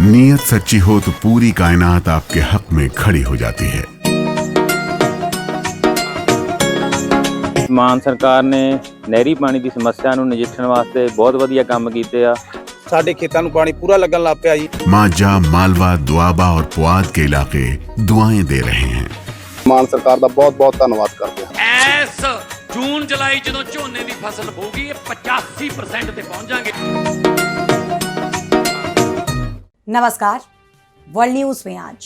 नीयत सच्ची हो तो पूरी कायनात आपके हक में खड़ी हो जाती है। ਮਾਨ ਸਰਕਾਰ ਨੇ ਨਹਿਰੀ ਪਾਣੀ ਦੀ ਸਮੱਸਿਆ ਨੂੰ ਨਜਿੱਠਣ ਵਾਸਤੇ ਬਹੁਤ ਵਧੀਆ ਕੰਮ ਕੀਤੇ ਆ। ਸਾਡੇ ਖੇਤਾਂ ਨੂੰ ਪਾਣੀ ਪੂਰਾ ਲੱਗਣ ਲੱਗ ਪਿਆ ਜੀ। मांझा, मालवा, दुआबा और पुआध के इलाके दुआएं दे रहे हैं। ਮਾਨ ਸਰਕਾਰ ਦਾ ਬਹੁਤ ਬਹੁਤ ਧੰਨਵਾਦ ਕਰਦੇ ਹਾਂ। ਐਸ ਜੂਨ ਜੁਲਾਈ ਜਦੋਂ ਝੋਨੇ ਦੀ ਫਸਲ ਹੋਊਗੀ ਇਹ 85% ਤੇ पहुंच जाएंगे। नमस्कार, वर्ल्ड न्यूज में आज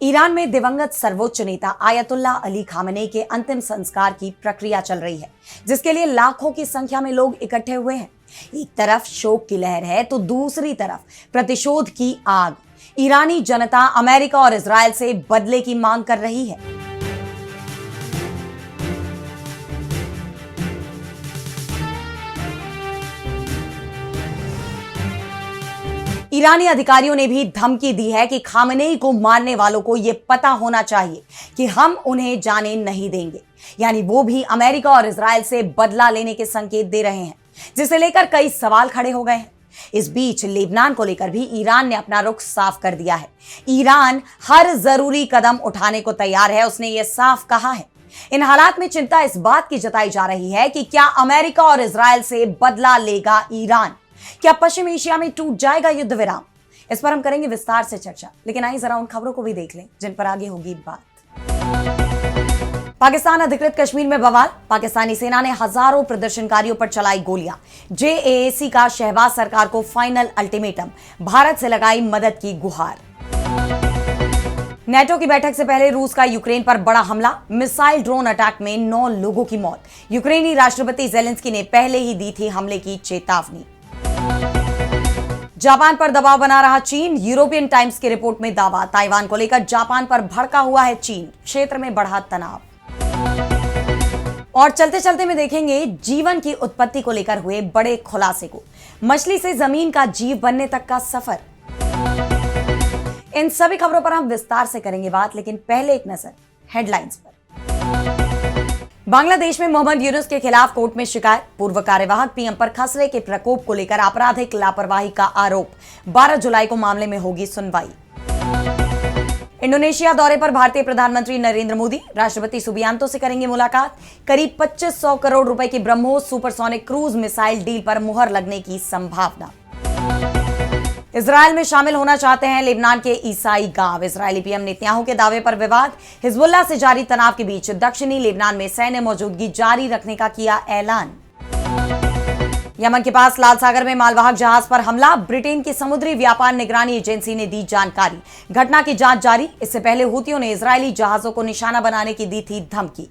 ईरान में दिवंगत सर्वोच्च नेता आयतुल्ला अली खामेनेई के अंतिम संस्कार की प्रक्रिया चल रही है, जिसके लिए लाखों की संख्या में लोग इकट्ठे हुए हैं। एक तरफ शोक की लहर है तो दूसरी तरफ प्रतिशोध की आग। ईरानी जनता अमेरिका और इजरायल से बदले की मांग कर रही है। ईरानी अधिकारियों ने भी धमकी दी है कि खामेनेई को मारने वालों को यह पता होना चाहिए कि हम उन्हें जाने नहीं देंगे। यानी वो भी अमेरिका और इजरायल से बदला लेने के संकेत दे रहे हैं, जिसे लेकर कई सवाल खड़े हो गए हैं। इस बीच लेबनान को लेकर भी ईरान ने अपना रुख साफ कर दिया है। ईरान हर जरूरी कदम उठाने को तैयार है, उसने ये साफ कहा है। इन हालात में चिंता इस बात की जताई जा रही है कि क्या अमेरिका और इजरायल से बदला लेगा ईरान? क्या पश्चिम एशिया में टूट जाएगा युद्ध विराम? इस पर हम करेंगे विस्तार से चर्चा, लेकिन आइए जरा उन खबरों को भी देख लें जिन पर आगे होगी बात। पाकिस्तान अधिकृत कश्मीर में बवाल। पाकिस्तानी सेना ने हजारों प्रदर्शनकारियों पर चलाई गोलियां। जेएसी का शहबाज सरकार को फाइनल अल्टीमेटम, भारत से लगाई मदद की गुहार। नेटो की बैठक से पहले रूस का यूक्रेन पर बड़ा हमला। मिसाइल ड्रोन अटैक में 9 लोगों की मौत। यूक्रेनी राष्ट्रपति जेलेंस्की ने पहले ही दी थी हमले की चेतावनी। जापान पर दबाव बना रहा चीन। यूरोपियन टाइम्स की रिपोर्ट में दावा, ताइवान को लेकर जापान पर भड़का हुआ है चीन। क्षेत्र में बढ़ा तनाव। और चलते चलते में देखेंगे जीवन की उत्पत्ति को लेकर हुए बड़े खुलासे को। मछली से जमीन का जीव बनने तक का सफर। इन सभी खबरों पर हम विस्तार से करेंगे बात, लेकिन पहले एक नजर हेडलाइंस पर। बांग्लादेश में मोहम्मद यूनुस के खिलाफ कोर्ट में शिकायत। पूर्व कार्यवाहक पीएम पर खसरे के प्रकोप को लेकर आपराधिक लापरवाही का आरोप। 12 जुलाई को मामले में होगी सुनवाई। इंडोनेशिया दौरे पर भारतीय प्रधानमंत्री नरेंद्र मोदी राष्ट्रपति सुबियांतो से करेंगे मुलाकात। करीब 2500 करोड़ रुपए की BrahMos supersonic cruise missile deal पर मुहर लगने की संभावना। इजरायल में शामिल होना चाहते हैं लेबनान के ईसाई गांव। इजरायली पीएम नेतन्याहू के दावे पर विवाद। हिजबुल्लाह से जारी तनाव के बीच दक्षिणी लेबनान में सैन्य मौजूदगी जारी रखने का किया ऐलान। यमन के पास लाल सागर में मालवाहक जहाज पर हमला। ब्रिटेन की समुद्री व्यापार निगरानी एजेंसी ने दी जानकारी। घटना की जांच जारी। इससे पहले हूतियों ने इजरायली जहाजों को निशाना बनाने की दी थी धमकी।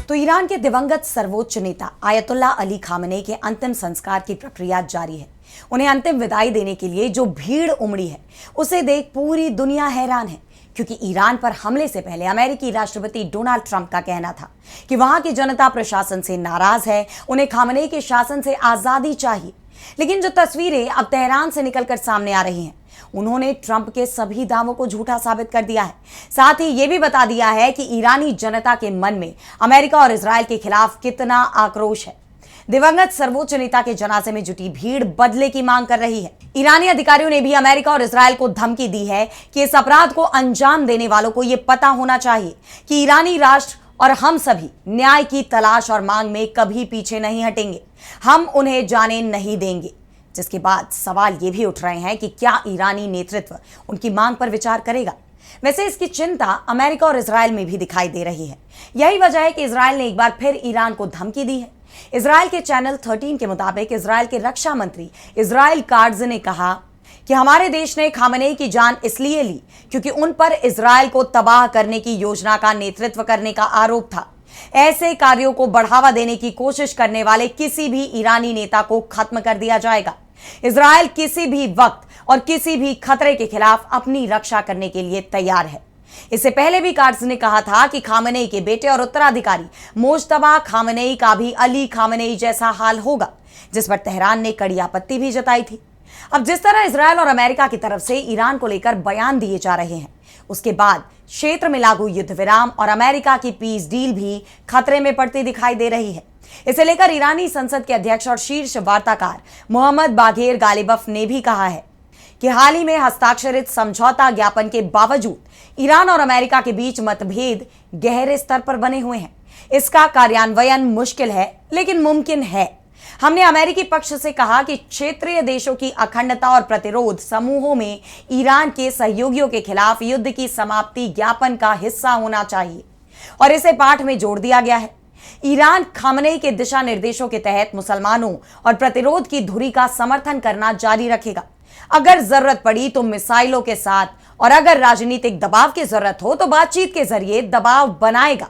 तो ईरान के दिवंगत सर्वोच्च नेता आयतुल्ला अली खामेनेई के अंतिम संस्कार की प्रक्रिया जारी है। उन्हें अंतिम विदाई देने के लिए जो भीड़ उमड़ी है, उसे देख पूरी दुनिया हैरान है, क्योंकि ईरान पर हमले से पहले अमेरिकी राष्ट्रपति डोनाल्ड ट्रंप का कहना था कि वहां की जनता प्रशासन से नाराज है, उन्हें खामेनेई के शासन से आजादी चाहिए। लेकिन जो तस्वीरें अब तेहरान से निकलकर सामने आ रही हैं, उन्होंने ट्रंप के सभी दावों को झूठा साबित कर दिया है। साथ ही यह भी बता दिया है कि ईरानी जनता के मन में अमेरिका और इजरायल के खिलाफ कितना आक्रोश है। दिवंगत सर्वोच्च नेता के जनाजे में जुटी भीड़ बदले की मांग कर रही है। ईरानी अधिकारियों ने भी अमेरिका और इजरायल को धमकी दी है कि इस अपराध को अंजाम देने वालों को यह पता होना चाहिए कि ईरानी राष्ट्र और हम सभी न्याय की तलाश और मांग में कभी पीछे नहीं हटेंगे। हम उन्हें जाने नहीं देंगे। जिसके बाद सवाल ये भी उठ रहे हैं कि क्या ईरानी नेतृत्व उनकी मांग पर विचार करेगा। वैसे इसकी चिंता अमेरिका और इजरायल में भी दिखाई दे रही है। यही वजह है कि इजरायल ने एक बार फिर ईरान को धमकी दी है। इजरायल के चैनल 13 के मुताबिक इजरायल के रक्षा मंत्री इजराइल काट्ज ने कहा कि हमारे देश ने खामेनेई की जान इसलिए ली क्योंकि उन पर इजरायल को तबाह करने की योजना का नेतृत्व करने का आरोप था। ऐसे कार्यों को बढ़ावा देने की कोशिश करने वाले किसी भी ईरानी नेता को खत्म कर दिया जाएगा। इजरायल किसी भी वक्त और किसी भी खतरे के खिलाफ अपनी रक्षा करने के लिए तैयार है। इससे पहले भी काट्ज ने कहा था कि खामेनेई के बेटे और उत्तराधिकारी मोज्तबा खामेनेई का भी अली खामेनेई जैसा हाल होगा, जिस पर तेहरान ने कड़ी आपत्ति भी जताई थी। अब जिस तरह इजरायल और अमेरिका की तरफ से ईरान को लेकर बयान दिए जा रहे हैं, उसके बाद क्षेत्र में लागू युद्ध विराम और अमेरिका की पीस डील भी खतरे में पड़ती दिखाई दे रही है। इसे लेकर ईरानी संसद के अध्यक्ष और शीर्ष वार्ताकार मोहम्मद बाघेर गालिबफ ने भी कहा है कि हाल ही में हस्ताक्षरित समझौता ज्ञापन के बावजूद ईरान और अमेरिका के बीच मतभेद गहरे स्तर पर बने हुए हैं। इसका कार्यान्वयन मुश्किल है लेकिन मुमकिन है। हमने अमेरिकी पक्ष से कहा कि क्षेत्रीय देशों की अखंडता और प्रतिरोध समूहों में ईरान के सहयोगियों के खिलाफ युद्ध की समाप्ति ज्ञापन का हिस्सा होना चाहिए और इसे पाठ में जोड़ दिया गया है। ईरान खामनेई के दिशा निर्देशों के तहत मुसलमानों और प्रतिरोध की धुरी का समर्थन करना जारी रखेगा। अगर जरूरत पड़ी तो मिसाइलों के साथ और अगर राजनीतिक दबाव की जरूरत हो तो बातचीत के जरिए दबाव बनाएगा।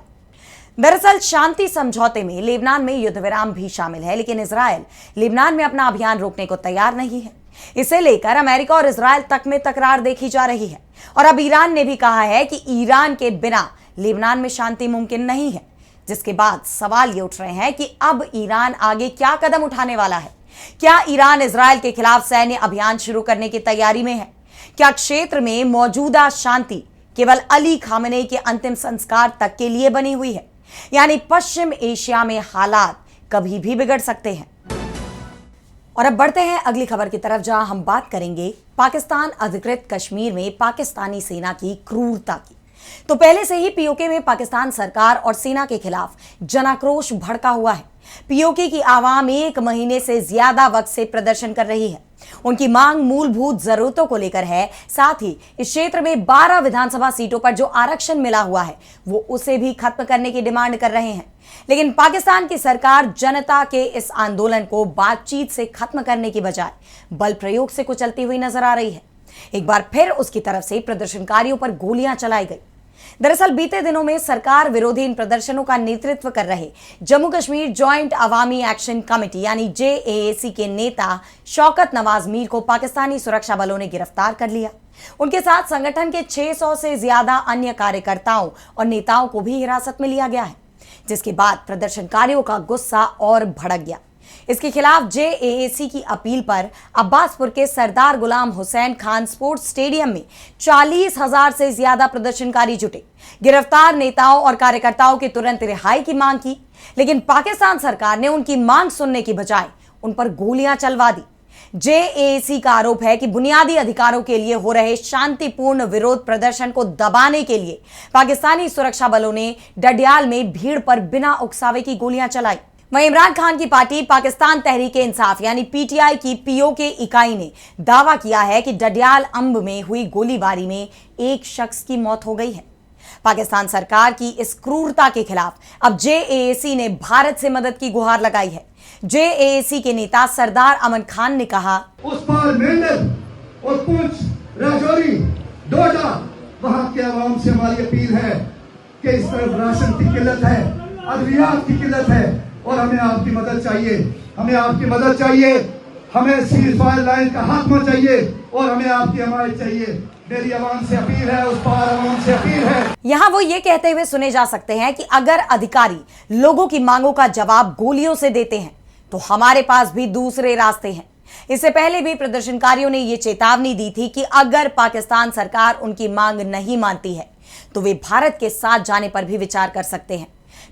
दरअसल शांति समझौते में लेबनान में युद्ध विराम भी शामिल है, लेकिन इजरायल लेबनान में अपना अभियान रोकने को तैयार नहीं है। इसे लेकर अमेरिका और इजरायल तक में तकरार देखी जा रही है और अब ईरान ने भी कहा है कि ईरान के बिना लेबनान में शांति मुमकिन नहीं है, जिसके बाद सवाल ये उठ रहे हैं कि अब ईरान आगे क्या कदम उठाने वाला है। क्या ईरान इजरायल के खिलाफ सैन्य अभियान शुरू करने की तैयारी में है? क्या क्षेत्र में मौजूदा शांति केवल अली खामनेई के अंतिम संस्कार तक के लिए बनी हुई है, यानी पश्चिम एशिया में हालात कभी भी बिगड़ सकते हैं? और अब बढ़ते हैं अगली खबर की तरफ, जहां हम बात करेंगे पाकिस्तान अधिकृत कश्मीर में पाकिस्तानी सेना की क्रूरता की। तो पहले से ही पीओके में पाकिस्तान सरकार और सेना के खिलाफ जनाक्रोश भड़का हुआ है। पीओके की आवाम 1 महीने से ज्यादा वक्त से प्रदर्शन कर रही है। उनकी मांग मूलभूत जरूरतों को लेकर है, साथ ही इस क्षेत्र में 12 विधानसभा सीटों पर जो आरक्षण मिला हुआ है वो उसे भी खत्म करने की डिमांड कर रहे हैं। लेकिन पाकिस्तान की सरकार जनता के इस आंदोलन को बातचीत से खत्म करने की बजाय बल प्रयोग से कुचलती हुई नजर आ रही है। एक बार फिर उसकी तरफ से प्रदर्शनकारियों पर गोलियां चलाई गई। दरअसल बीते दिनों में सरकार विरोधी इन प्रदर्शनों का नेतृत्व कर रहे जम्मू कश्मीर जॉइंट अवामी एक्शन कमेटी यानी JAAC के नेता शौकत नवाज मीर को पाकिस्तानी सुरक्षा बलों ने गिरफ्तार कर लिया। उनके साथ संगठन के 600 से ज्यादा अन्य कार्यकर्ताओं और नेताओं को भी हिरासत में लिया गया है, जिसके बाद प्रदर्शनकारियों का गुस्सा और भड़क गया। इसके खिलाफ JAAC की अपील पर अब्बासपुर के सरदार गुलाम हुसैन खान स्पोर्ट्स स्टेडियम में 40,000 से ज्यादा प्रदर्शनकारी जुटे। गिरफ्तार नेताओं और कार्यकर्ताओं की तुरंत रिहाई की मांग की, लेकिन पाकिस्तान सरकार ने उनकी मांग सुनने की बजाय उन पर गोलियां चलवा दी। JAAC का आरोप है कि बुनियादी अधिकारों के लिए हो रहे शांतिपूर्ण विरोध प्रदर्शन को दबाने के लिए पाकिस्तानी सुरक्षा बलों ने डडियाल में भीड़ पर बिना उकसावे की गोलियां चलाई। वहीं इमरान खान की पार्टी पाकिस्तान तहरीक इंसाफ यानी PTI की POK इकाई ने दावा किया है कि डडियाल अंब में हुई गोलीबारी में एक शख्स की मौत हो गई है। पाकिस्तान सरकार की इस क्रूरता के खिलाफ अब JAAC ने भारत से मदद की गुहार लगाई है। JAAC के नेता सरदार अमन खान ने कहा, उस पार मेंढर और पुंछ, राजौरी, डोडा, वहां के आवाम से हमारी अपील है कि इस तरफ राशन की किल्लत है, अद्वियात की किल्लत है और हमें आपकी मदद चाहिए। हमें आपकी मदद चाहिए, हमें सीज फायर लाइन का खात्मा चाहिए और हमें आपकी हमायत चाहिए। मेरी आवाम से अपील है, उस पार आवाम से अपील है। यहाँ वो ये कहते हुए सुने जा सकते हैं कि अगर अधिकारी लोगों की मांगों का जवाब गोलियों से देते हैं तो हमारे पास भी दूसरे रास्ते हैं। इससे पहले भी प्रदर्शनकारियों ने ये चेतावनी दी थी कि अगर पाकिस्तान सरकार उनकी मांग नहीं मानती है तो वे भारत के साथ जाने पर भी विचार कर सकते हैं।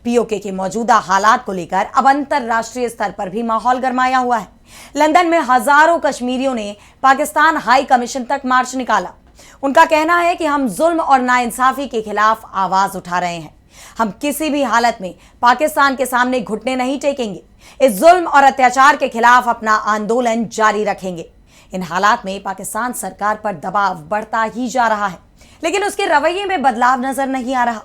POK के मौजूदा हालात को लेकर अब अंतरराष्ट्रीय स्तर पर भी माहौल गरमाया हुआ है। लंदन में हजारों कश्मीरियों ने पाकिस्तान हाई कमीशन तक मार्च निकाला। उनका कहना है कि हम जुल्म और नाइंसाफी के खिलाफ आवाज उठा रहे हैं। हम किसी भी हालत में पाकिस्तान के सामने घुटने नहीं टेकेंगे। इस जुल्म और अत्याचार के खिलाफ अपना आंदोलन जारी रखेंगे। इन हालात में पाकिस्तान सरकार पर दबाव बढ़ता ही जा रहा है, लेकिन उसके रवैये में बदलाव नजर नहीं आ रहा।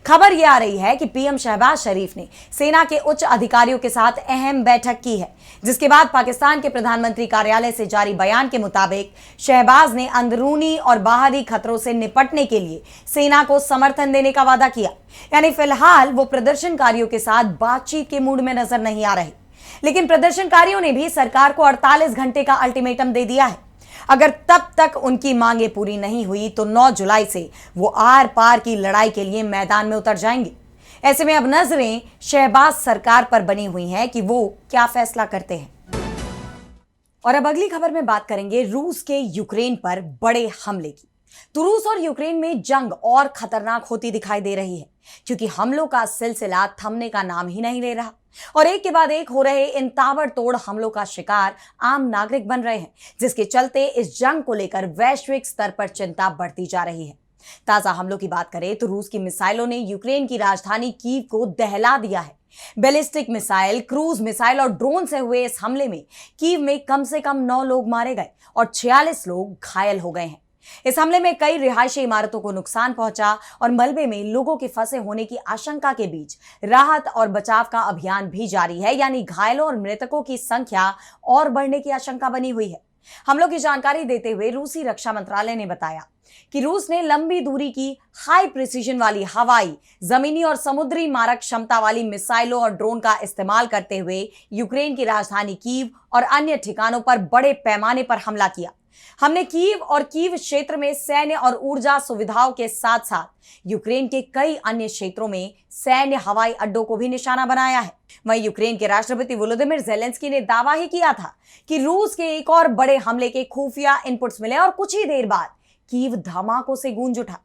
खबर यह आ रही है कि PM शहबाज शरीफ ने सेना के उच्च अधिकारियों के साथ अहम बैठक की है, जिसके बाद पाकिस्तान के प्रधानमंत्री कार्यालय से जारी बयान के मुताबिक शहबाज ने अंदरूनी और बाहरी खतरों से निपटने के लिए सेना को समर्थन देने का वादा किया। यानी फिलहाल वो प्रदर्शनकारियों के साथ बातचीत के मूड में नजर नहीं आ रहे, लेकिन प्रदर्शनकारियों ने भी सरकार को 48 घंटे का अल्टीमेटम दे दिया है। अगर तब तक उनकी मांगें पूरी नहीं हुई तो 9 जुलाई से वो आर पार की लड़ाई के लिए मैदान में उतर जाएंगे। ऐसे में अब नजरें शहबाज सरकार पर बनी हुई हैं कि वो क्या फैसला करते हैं। और अब अगली खबर में बात करेंगे रूस के यूक्रेन पर बड़े हमले की। तो रूस और यूक्रेन में जंग और खतरनाक होती दिखाई दे रही है। क्योंकि हमलों का सिलसिला थमने का नाम ही नहीं ले रहा और एक के बाद एक हो रहे इन ताबड़तोड़ हमलों का शिकार आम नागरिक बन रहे हैं, जिसके चलते इस जंग को लेकर वैश्विक स्तर पर चिंता बढ़ती जा रही है। ताजा हमलों की बात करें तो रूस की मिसाइलों ने यूक्रेन की राजधानी कीव को दहला दिया है। बैलिस्टिक मिसाइल, क्रूज मिसाइल और ड्रोन से हुए इस हमले में कीव में कम से कम 9 लोग मारे गए और 46 लोग घायल हो गए हैं। इस हमले में कई रिहायशी इमारतों को नुकसान पहुंचा और मलबे में लोगों के फंसे होने की आशंका के बीच राहत और बचाव का अभियान भी जारी है, यानी घायलों और मृतकों की संख्या और बढ़ने की आशंका बनी हुई है। हमलों की जानकारी देते हुए रूसी रक्षा मंत्रालय ने बताया कि रूस ने लंबी दूरी की हाई प्रिसीजन वाली हवाई, जमीनी और समुद्री मारक क्षमता वाली मिसाइलों और ड्रोन का इस्तेमाल करते हुए यूक्रेन की राजधानी कीव और अन्य ठिकानों पर बड़े पैमाने पर हमला किया। हमने कीव और कीव क्षेत्र में सैन्य और ऊर्जा सुविधाओं के साथ साथ यूक्रेन के कई अन्य क्षेत्रों में सैन्य हवाई अड्डों को भी निशाना बनाया है। वहीं यूक्रेन के राष्ट्रपति वोलोदिमीर ज़ेलेंस्की ने दावा ही किया था कि रूस के एक और बड़े हमले के खुफिया इनपुट्स मिले और कुछ ही देर बाद कीव धमाकों से गूंज उठा।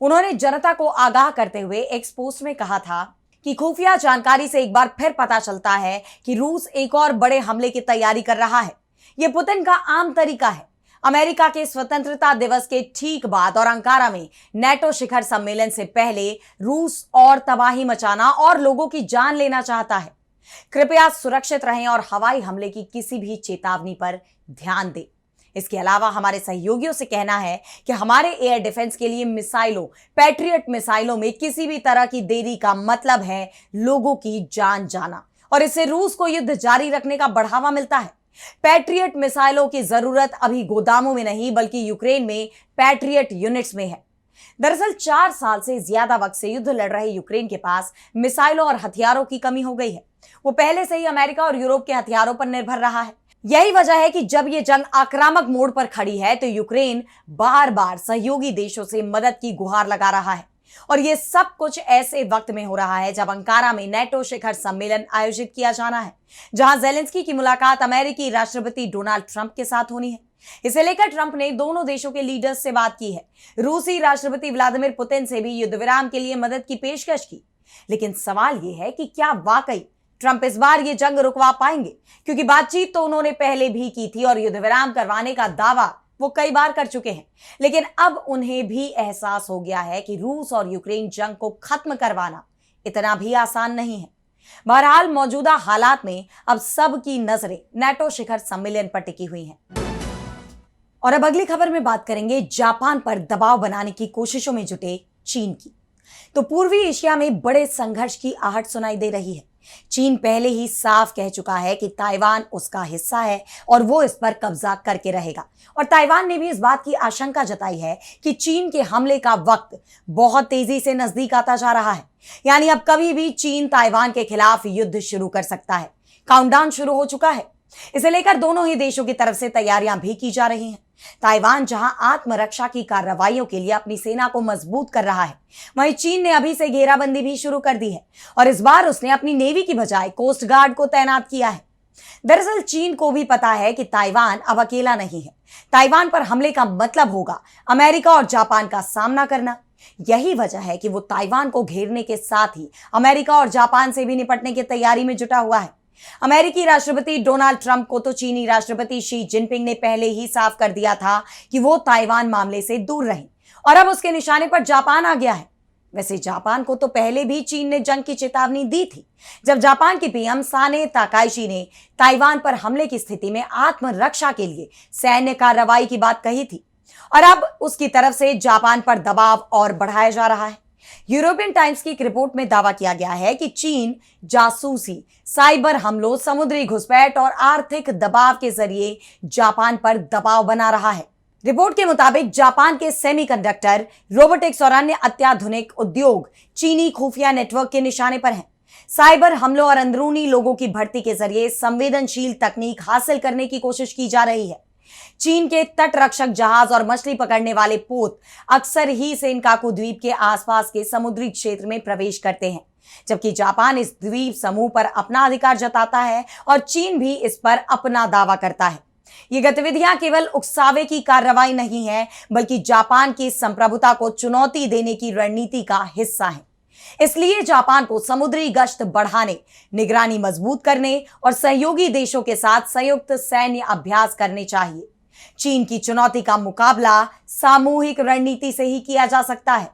उन्होंने जनता को आगाह करते हुए एक्स पोस्ट में कहा था कि खुफिया जानकारी से एक बार फिर पता चलता है कि रूस एक और बड़े हमले की तैयारी कर रहा है। यह पुतिन का आम तरीका है। अमेरिका के स्वतंत्रता दिवस के ठीक बाद और अंकारा में नेटो शिखर सम्मेलन से पहले रूस और तबाही मचाना और लोगों की जान लेना चाहता है। कृपया सुरक्षित रहें और हवाई हमले की किसी भी चेतावनी पर ध्यान दें। इसके अलावा हमारे सहयोगियों से कहना है कि हमारे एयर डिफेंस के लिए मिसाइलों, पैट्रियट मिसाइलों में किसी भी तरह की देरी का मतलब है लोगों की जान जाना और इससे रूस को युद्ध जारी रखने का बढ़ावा मिलता है। पैट्रियट मिसाइलों की जरूरत अभी गोदामों में नहीं बल्कि यूक्रेन में पैट्रियट यूनिट्स में है। दरअसल 4 साल से ज्यादा वक्त से युद्ध लड़ रहे यूक्रेन के पास मिसाइलों और हथियारों की कमी हो गई है। वो पहले से ही अमेरिका और यूरोप के हथियारों पर निर्भर रहा है। यही वजह है कि जब ये जंग आक्रामक मोड़ पर खड़ी है तो यूक्रेन बार बार सहयोगी देशों से मदद की गुहार लगा रहा है और ये सब कुछ ऐसे वक्त में हो रहा है जब अंकारा में नेटो शिखर सम्मेलन आयोजित किया जाना है, जहां ज़ेलेंस्की की मुलाकात अमेरिकी राष्ट्रपति डोनाल्ड ट्रंप के साथ होनी है। इसे लेकर ट्रंप ने दोनों देशों के लीडर्स से बात की है। रूसी राष्ट्रपति व्लादिमीर पुतिन से भी युद्ध विराम के लिए मदद की पेशकश की। लेकिन सवाल यह है कि क्या वाकई ट्रंप इस बार ये जंग रुकवा पाएंगे, क्योंकि बातचीत तो उन्होंने पहले भी की थी और युद्ध विराम करवाने का दावा वो कई बार कर चुके हैं। लेकिन अब उन्हें भी एहसास हो गया है कि रूस और यूक्रेन जंग को खत्म करवाना इतना भी आसान नहीं है। बहरहाल मौजूदा हालात में अब सबकी नजरें नेटो शिखर सम्मेलन पर टिकी हुई हैं। और अब अगली खबर में बात करेंगे जापान पर दबाव बनाने की कोशिशों में जुटे चीन की। तो पूर्वी एशिया में बड़े संघर्ष की आहट सुनाई दे रही है। चीन पहले ही साफ कह चुका है कि ताइवान उसका हिस्सा है और वो इस पर कब्जा करके रहेगा और ताइवान ने भी इस बात की आशंका जताई है कि चीन के हमले का वक्त बहुत तेजी से नजदीक आता जा रहा है, यानी अब कभी भी चीन ताइवान के खिलाफ युद्ध शुरू कर सकता है। काउंटडाउन शुरू हो चुका है। इसे लेकर दोनों ही देशों की तरफ से तैयारियां भी की जा रही हैं। ताइवान जहां आत्मरक्षा की कार्रवाइयों के लिए अपनी सेना को मजबूत कर रहा है, वहीं चीन ने अभी से घेराबंदी भी शुरू कर दी है और इस बार उसने अपनी नेवी की बजाय कोस्ट गार्ड को तैनात किया है। दरअसल चीन को भी पता है कि ताइवान अब अकेला नहीं है। ताइवान पर हमले का मतलब होगा अमेरिका और जापान का सामना करना। यही वजह है कि वो ताइवान को घेरने के साथ ही अमेरिका और जापान से भी निपटने की तैयारी में जुटा हुआ है। अमेरिकी राष्ट्रपति डोनाल्ड ट्रंप को तो चीनी राष्ट्रपति शी जिनपिंग ने पहले ही साफ कर दिया था कि वो ताइवान मामले से दूर रहें और अब उसके निशाने पर जापान आ गया है। वैसे जापान को तो पहले भी चीन ने जंग की चेतावनी दी थी, जब जापान के पीएम साने ताकाइशी ने ताइवान पर हमले की स्थिति में आत्मरक्षा के लिए सैन्य कार्रवाई की बात कही थी और अब उसकी तरफ से जापान पर दबाव और बढ़ाया जा रहा है। यूरोपियन टाइम्स की एक रिपोर्ट में दावा किया गया है कि चीन जासूसी, साइबर हमलों, समुद्री घुसपैठ और आर्थिक दबाव के जरिए जापान पर दबाव बना रहा है। रिपोर्ट के मुताबिक जापान के सेमीकंडक्टर, रोबोटिक्स और अन्य अत्याधुनिक उद्योग चीनी खुफिया नेटवर्क के निशाने पर हैं। साइबर हमलों और अंदरूनी लोगों की भर्ती के जरिए संवेदनशील तकनीक हासिल करने की कोशिश की जा रही है। चीन के तटरक्षक जहाज और मछली पकड़ने वाले पोत अक्सर ही सेनकाकू द्वीप के आसपास के समुद्री क्षेत्र में प्रवेश करते हैं, जबकि जापान इस द्वीप समूह पर अपना अधिकार जताता है और चीन भी इस पर अपना दावा करता है। ये गतिविधियां केवल उकसावे की कार्रवाई नहीं है, बल्कि जापान की संप्रभुता को चुनौती देने की रणनीति का हिस्सा है। इसलिए जापान को समुद्री गश्त बढ़ाने, निगरानी मजबूत करने और सहयोगी देशों के साथ संयुक्त सैन्य अभ्यास करने चाहिए। चीन की चुनौती का मुकाबला सामूहिक रणनीति से ही किया जा सकता है।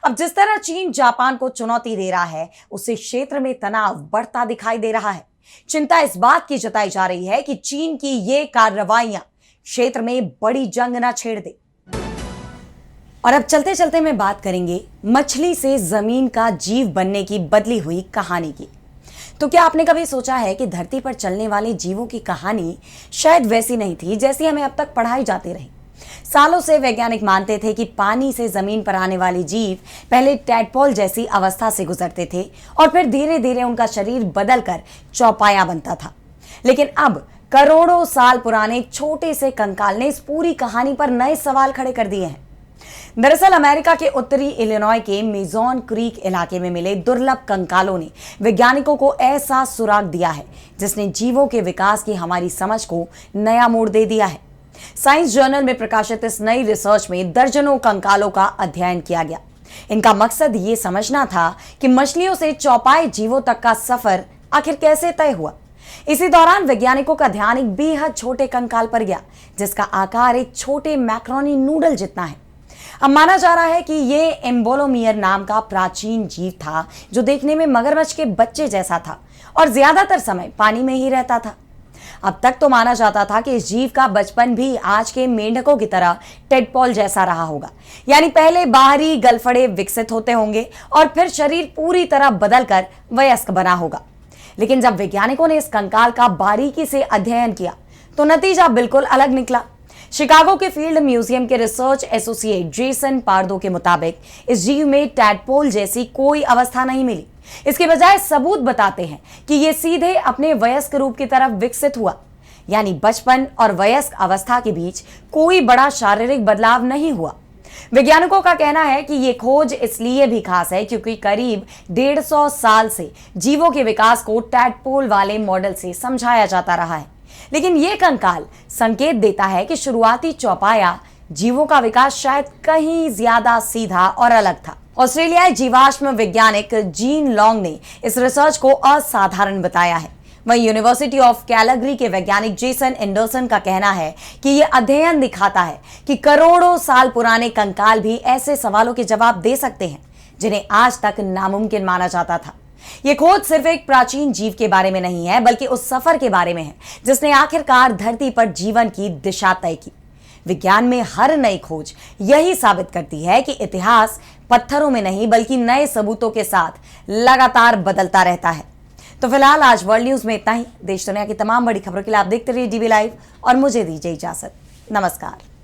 अब जिस तरह चीन जापान को चुनौती दे रहा है, उससे क्षेत्र में तनाव बढ़ता दिखाई दे रहा है। चिंता इस बात की जताई जा रही है कि चीन की ये कार्रवाइयां क्षेत्र में बड़ी जंग ना छेड़ दे। और अब चलते चलते में बात करेंगे मछली से जमीन का जीव बनने की बदली हुई कहानी की। तो क्या आपने कभी सोचा है कि धरती पर चलने वाले जीवों की कहानी शायद वैसी नहीं थी जैसी हमें अब तक पढ़ाई जाती रही। सालों से वैज्ञानिक मानते थे कि पानी से जमीन पर आने वाले जीव पहले टैडपोल जैसी अवस्था से गुजरते थे और फिर धीरे धीरे उनका शरीर बदलकर चौपाया बनता था। लेकिन अब करोड़ों साल पुराने छोटे से कंकाल ने इस पूरी कहानी पर नए सवाल खड़े कर दिए हैं। दरअसल अमेरिका के उत्तरी इलिनॉय के मेजॉन क्रीक इलाके में मिले दुर्लभ कंकालों ने वैज्ञानिकों को ऐसा सुराग दिया है जिसने जीवों के विकास की हमारी समझ को नया मोड़ दे दिया है। साइंस जर्नल में प्रकाशित इस नई रिसर्च में दर्जनों कंकालों का अध्ययन किया गया। इनका मकसद ये समझना था कि मछलियों से चौपाए जीवों तक का सफर आखिर कैसे तय हुआ। इसी दौरान वैज्ञानिकों का ध्यान एक बेहद छोटे कंकाल पर गया जिसका आकार एक छोटे मैक्रोनी नूडल जितना है। अब माना जा रहा है कि ये एम्बोलोमियर नाम का प्राचीन जीव था जो देखने में मगरमच्छ के बच्चे जैसा था और ज्यादातर समय पानी में ही रहता था। अब तक तो माना जाता था कि इस जीव का बचपन भी आज के मेंढकों की तरह टेडपोल जैसा रहा होगा, यानी पहले बाहरी गलफड़े विकसित होते होंगे और फिर शरीर पूरी तरह बदलकर वयस्क बना होगा। लेकिन जब वैज्ञानिकों ने इस कंकाल का बारीकी से अध्ययन किया तो नतीजा बिल्कुल अलग निकला। शिकागो के फील्ड म्यूजियम के रिसर्च एसोसिएट जेसन पार्दो के मुताबिक इस जीव में टैडपोल जैसी कोई अवस्था नहीं मिली। इसके बजाय सबूत बताते हैं कि यह सीधे अपने वयस्क रूप की तरफ विकसित हुआ, यानी बचपन और वयस्क अवस्था के बीच कोई बड़ा शारीरिक बदलाव नहीं हुआ। वैज्ञानिकों का कहना है कि यह खोज इसलिए भी खास है क्योंकि करीब 150 साल से जीवों के विकास को टैडपोल वाले मॉडल से समझाया जाता रहा है। लेकिन यह कंकाल संकेत देता है कि शुरुआती चौपाया जीवों का विकास शायद कहीं ज्यादा सीधा और अलग था। ऑस्ट्रेलियाई जीवाश्म वैज्ञानिक जीन लॉन्ग ने इस रिसर्च को असाधारण बताया है। वहीं यूनिवर्सिटी ऑफ कैलगरी के वैज्ञानिक जेसन एंडरसन का कहना है कि यह अध्ययन दिखाता है कि करोड़ों साल पुराने कंकाल भी ऐसे सवालों के जवाब दे सकते हैं जिन्हें आज तक नामुमकिन माना जाता था। यह खोज सिर्फ एक प्राचीन जीव के बारे में नहीं है बल्कि उस सफर के बारे में है जिसने आखिरकार धरती पर जीवन की दिशा तय की। विज्ञान में हर नई खोज यही साबित करती है कि इतिहास पत्थरों में नहीं बल्कि नए सबूतों के साथ लगातार बदलता रहता है। तो फिलहाल आज वर्ल्ड न्यूज में इतना ही। देश दुनिया की तमाम बड़ी खबरों के लिए आप देखते रहिए डीबी लाइव और मुझे दीजिए इजाजत। नमस्कार।